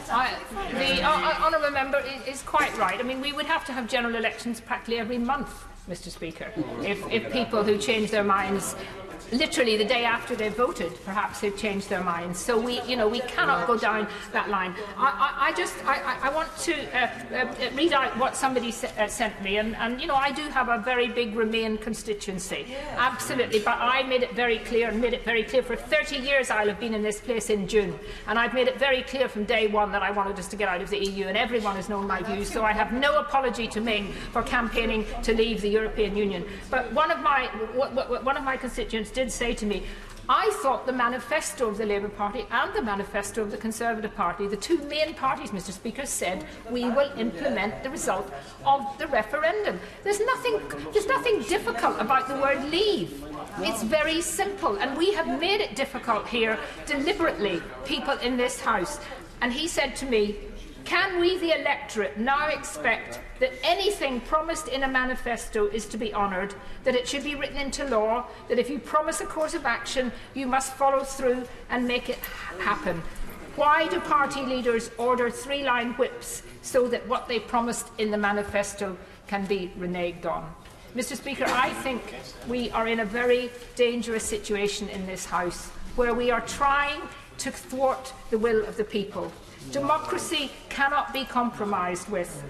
The honourable member is quite right. I mean, we would have to have general elections practically every month, Mr. Speaker, if people who change their minds literally the day after they've voted, perhaps they've changed their minds. So we cannot go down that line. I want to read out what somebody sent me, and I do have a very big Remain constituency, absolutely. But I made it very clear, for 30 years I'll have been in this place in June, and I've made it very clear from day one that I wanted us to get out of the EU, and everyone has known my views. So I have no apology to make for campaigning to leave the European Union. But one of my constituents did say to me, I thought the manifesto of the Labour Party and the manifesto of the Conservative Party, the two main parties, Mr. Speaker, said we will implement the result of the referendum. There's nothing difficult about the word leave. It's very simple, and we have made it difficult here deliberately, people in this House. And he said to me, can we, the electorate, now expect that anything promised in a manifesto is to be honoured, that it should be written into law, that if you promise a course of action, you must follow through and make it happen? Why do party leaders order three-line whips so that what they promised in the manifesto can be reneged on? Mr. Speaker, I think we are in a very dangerous situation in this House, where we are trying to thwart the will of the people. Democracy cannot be compromised with.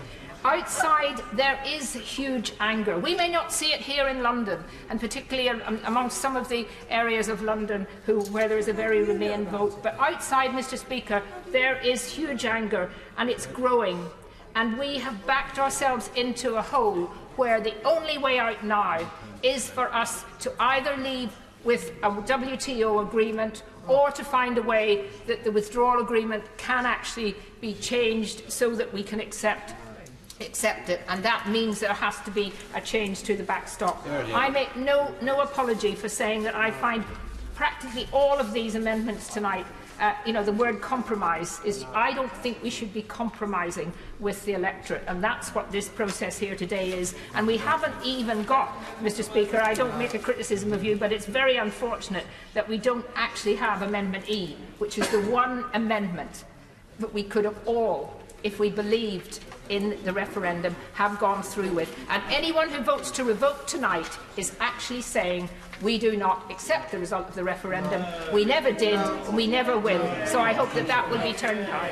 Outside, there is huge anger. We may not see it here in London, and particularly amongst some of the areas of London where there is a very Remain vote. But outside, Mr. Speaker, there is huge anger, and it's growing. And we have backed ourselves into a hole where the only way out now is for us to either leave with a WTO agreement, or to find a way that the withdrawal agreement can actually be changed so that we can accept it, and that means there has to be a change to the backstop. I make no apology for saying that I find practically all of these amendments tonight, the word compromise is, I don't think we should be compromising with the electorate, and that's what this process here today is. And we haven't even got, Mr. Speaker, I don't make a criticism of you, but it's very unfortunate that we don't actually have Amendment E, which is the one amendment that we could have all, if we believed in the referendum, have gone through with. And anyone who votes to revoke tonight is actually saying we do not accept the result of the referendum. We never did, and we never will. So I hope that will be turned down.